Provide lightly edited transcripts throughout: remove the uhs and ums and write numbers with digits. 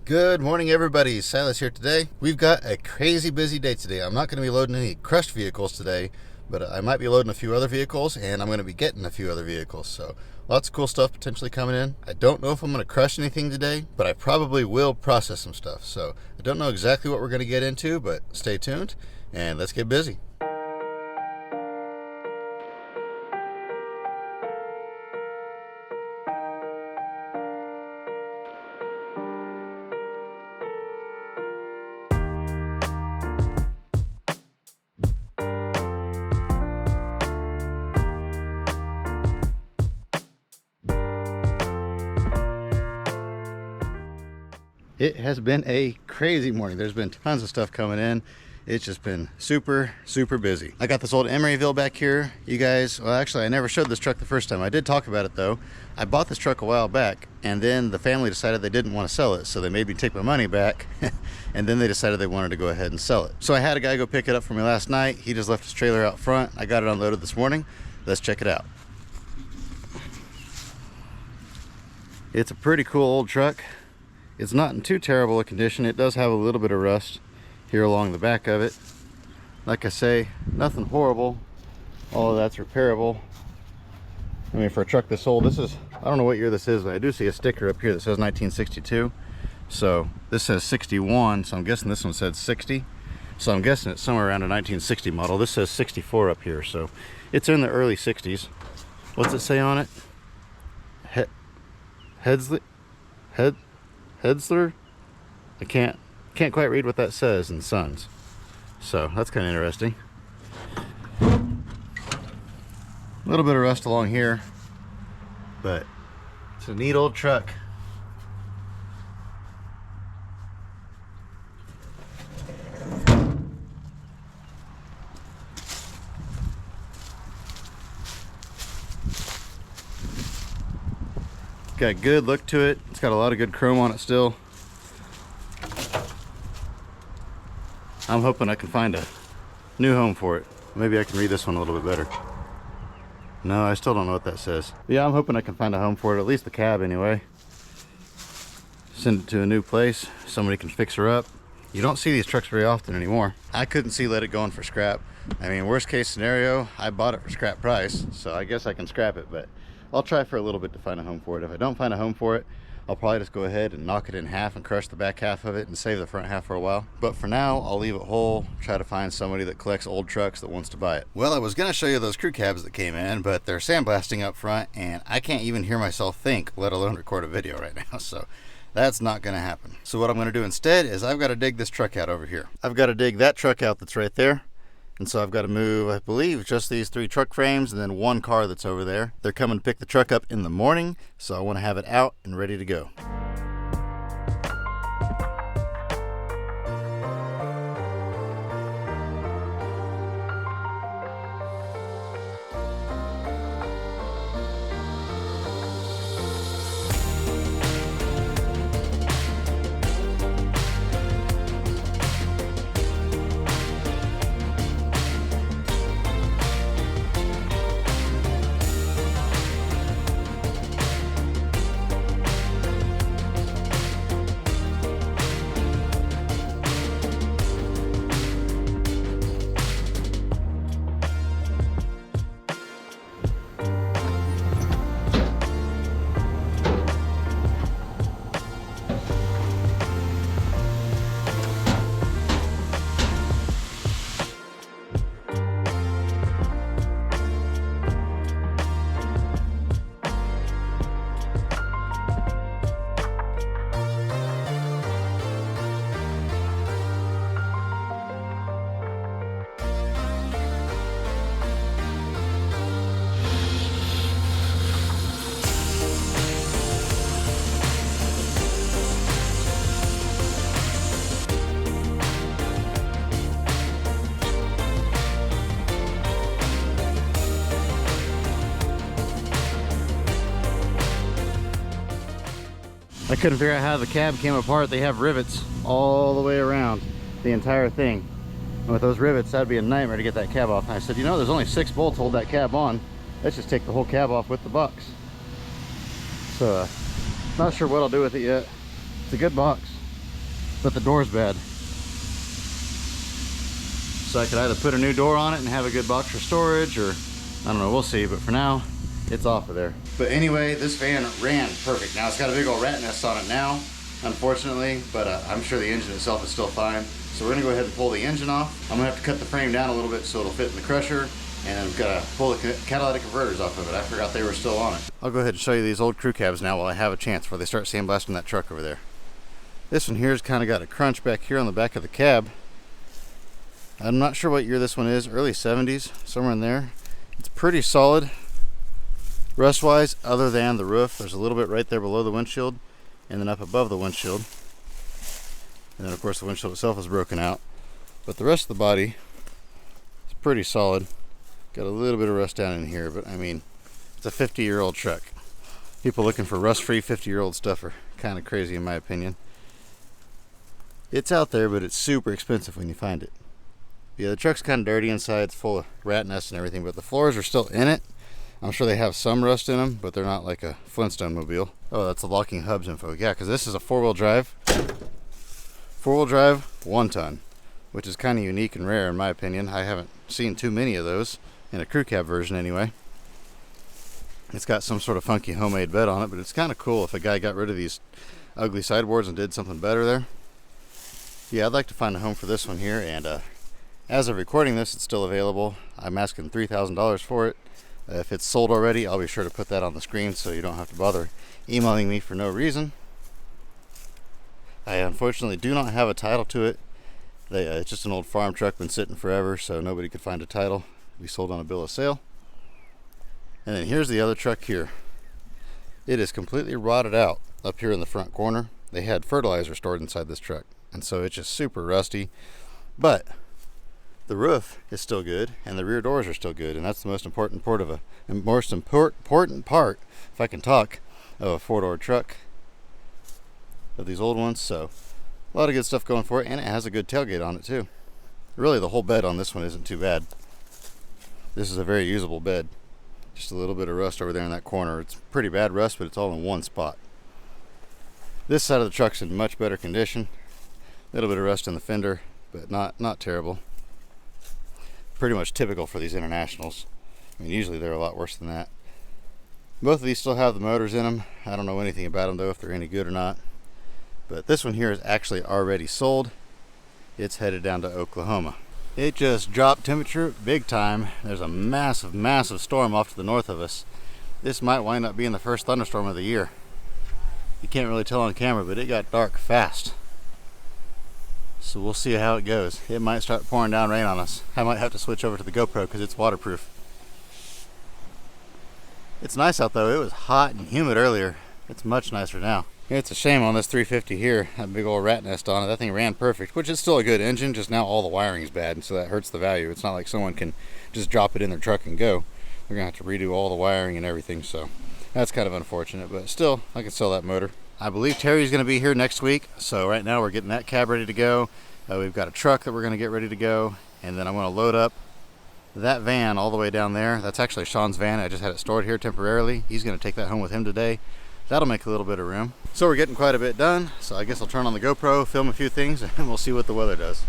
Good morning, everybody. Silas here today. We've got a crazy busy day today. I'm not going to be loading any crushed vehicles today, but I might be loading a few other vehicles, and I'm going to be getting a few other vehicles. So lots of cool stuff potentially coming in. I don't know if I'm going to crush anything today, but I probably will process some stuff. So I don't know exactly what we're going to get into, but stay tuned and let's get busy. It has been a crazy morning. There's been tons of stuff coming in. It's just been super busy. I got this old Emeryville back here. You guys, well, actually I never showed this truck the first time. I did talk about it though. I bought this truck a while back, and then the family decided they didn't want to sell it, so they made me take my money back and then they decided they wanted to go ahead and sell it. So I had a guy go pick it up for me last night. He just left his trailer out front. I got it unloaded this morning. Let's check it out. It's a pretty cool old truck. It's not in too terrible a condition. It does have a little bit of rust here along the back of it. Like I say, nothing horrible. All of that's repairable. I mean, for a truck this old, this is, I don't know what year this is, but I do see a sticker up here that says 1962. So this says 61, so I'm guessing this one said 60. So I'm guessing it's somewhere around a 1960 model. This says 64 up here, so it's in the early 60s. What's it say on it? Hedsler? I can't quite read what that says in Sons. So that's kind of interesting. A little bit of rust along here, but it's a neat old truck. Got a good look to it. It's got a lot of good chrome on it still. I'm hoping I can find a new home for it. Maybe I can read this one a little bit better. No, I still don't know what that says. But yeah, I'm hoping I can find a home for it, at least the cab anyway. Send it to a new place. Somebody can fix her up. You don't see these trucks very often anymore. I couldn't see let it going for scrap. I mean, worst case scenario, I bought it for scrap price, so I guess I can scrap it, but I'll try for a little bit to find a home for it. If I don't find a home for it, I'll probably just go ahead and knock it in half and crush the back half of it and save the front half for a while. But for now, I'll leave it whole, try to find somebody that collects old trucks that wants to buy it. Well, I was gonna show you those crew cabs that came in, but they're sandblasting up front and I can't even hear myself think, let alone record a video right now, so that's not gonna happen. So what I'm gonna do instead is I've gotta dig this truck out over here. I've gotta dig that truck out that's right there. And so I've got to move, I believe, just these 3 truck frames and then 1 car that's over there. They're coming to pick the truck up in the morning, so I want to have it out and ready to go. I couldn't figure out how the cab came apart. They have rivets all the way around the entire thing. And with those rivets, that'd be a nightmare to get that cab off. And I said, you know, there's only 6 bolts hold that cab on. Let's just take the whole cab off with the box. So, not sure what I'll do with it yet. It's a good box. but the door's bad. So I could either put a new door on it and have a good box for storage, or I don't know, we'll see. But for now, it's off of there. But anyway, this van ran perfect. Now it's got a big old rat nest on it now, unfortunately, but I'm sure the engine itself is still fine. So we're gonna go ahead and pull the engine off. I'm gonna have to cut the frame down a little bit so it'll fit in the crusher, and then we've got to pull the catalytic converters off of it. I forgot they were still on it. I'll go ahead and show you these old crew cabs now while I have a chance before they start sandblasting that truck over there. This one here's kind of got a crunch back here on the back of the cab. I'm not sure what year this one is, early 70s, somewhere in there. It's pretty solid rust-wise, other than the roof. There's a little bit right there below the windshield, and then up above the windshield. And then of course the windshield itself is broken out. But the rest of the body is pretty solid. Got a little bit of rust down in here, but I mean, it's a 50-year-old truck. People looking for rust-free 50-year-old stuff are kind of crazy in my opinion. It's out there, but it's super expensive when you find it. Yeah, the truck's kind of dirty inside. It's full of rat nests and everything, but the floors are still in it. I'm sure they have some rust in them, but they're not like a Flintstone mobile. Oh, that's the locking hubs info. Yeah, because this is a four-wheel drive. Four-wheel drive, 1 ton, which is kind of unique and rare in my opinion. I haven't seen too many of those, in a crew cab version anyway. It's got some sort of funky homemade bed on it, but it's kind of cool if a guy got rid of these ugly sideboards and did something better there. Yeah, I'd like to find a home for this one here, and as of recording this, it's still available. I'm asking $3,000 for it. If it's sold already, I'll be sure to put that on the screen so you don't have to bother emailing me for no reason. I unfortunately do not have a title to it. It's just an old farm truck, been sitting forever, so nobody could find a title. It'll be sold on a bill of sale. And then here's the other truck here. It is completely rotted out up here in the front corner. They had fertilizer stored inside this truck, and so it's just super rusty. But the roof is still good, and the rear doors are still good, and that's the most important part, if I can talk, of a four-door truck of these old ones. So a lot of good stuff going for it, and it has a good tailgate on it too. Really, the whole bed on this one isn't too bad. This is a very usable bed. Just a little bit of rust over there in that corner. It's pretty bad rust, but it's all in one spot. This side of the truck's in much better condition. A little bit of rust in the fender, but not terrible. Pretty much typical for these Internationals. I mean, usually they're a lot worse than that. Both of these still have the motors in them. I don't know anything about them though, if they're any good or not. But this one here is actually already sold. It's headed down to Oklahoma. It just dropped temperature big time. There's a massive storm off to the north of us. This might wind up being the first thunderstorm of the year. You can't really tell on camera, but it got dark fast. So we'll see how it goes. It might start pouring down rain on us. I might have to switch over to the GoPro because it's waterproof. It's nice out though. It was hot and humid earlier. It's much nicer now. It's a shame on this 350 here, that big old rat nest on it. That thing ran perfect, which is still a good engine, just now all the wiring's bad, and so that hurts the value. It's not like someone can just drop it in their truck and go. They're gonna have to redo all the wiring and everything, so that's kind of unfortunate, but still, I can sell that motor. I believe Terry's gonna be here next week, so right now we're getting that cab ready to go. We've got a truck that we're gonna get ready to go, and then I'm gonna load up that van all the way down there. That's actually Sean's van. I just had it stored here temporarily. He's gonna take that home with him today. That'll make a little bit of room. So we're getting quite a bit done, so I guess I'll turn on the GoPro, film a few things, and we'll see what the weather does.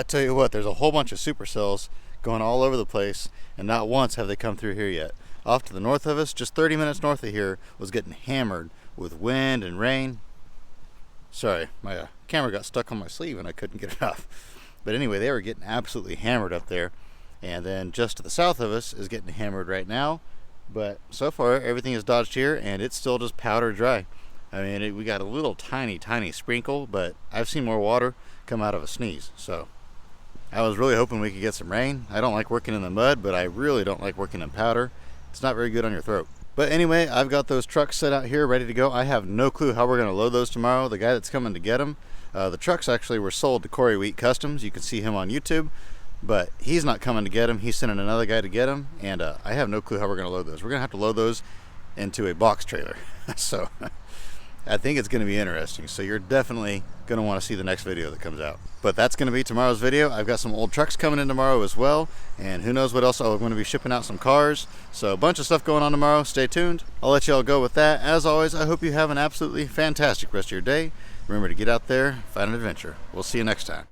I tell you what, there's a whole bunch of supercells going all over the place, and not once have they come through here yet. Off to the north of us, just 30 minutes north of here, was getting hammered with wind and rain. Sorry, my camera got stuck on my sleeve and I couldn't get it off. But anyway, they were getting absolutely hammered up there. And then just to the south of us is getting hammered right now. But so far, everything is dodged here, and it's still just powder dry. I mean, we got a little tiny sprinkle, but I've seen more water come out of a sneeze. So I was really hoping we could get some rain. I don't like working in the mud, but I really don't like working in powder. It's not very good on your throat. But anyway, I've got those trucks set out here ready to go. I have no clue how we're going to load those tomorrow. The guy that's coming to get them, the trucks actually were sold to Corey Wheat Customs. You can see him on YouTube, but he's not coming to get them. He's sending another guy to get them, and I have no clue how we're going to load those. We're going to have to load those into a box trailer. So I think it's going to be interesting. So you're definitely going to want to see the next video that comes out. But that's going to be tomorrow's video. I've got some old trucks coming in tomorrow as well, and who knows what else. I'm going to be shipping out some cars. So a bunch of stuff going on tomorrow. Stay tuned. I'll let you all go with that. As always, I hope you have an absolutely fantastic rest of your day. Remember to get out there, find an adventure. We'll see you next time.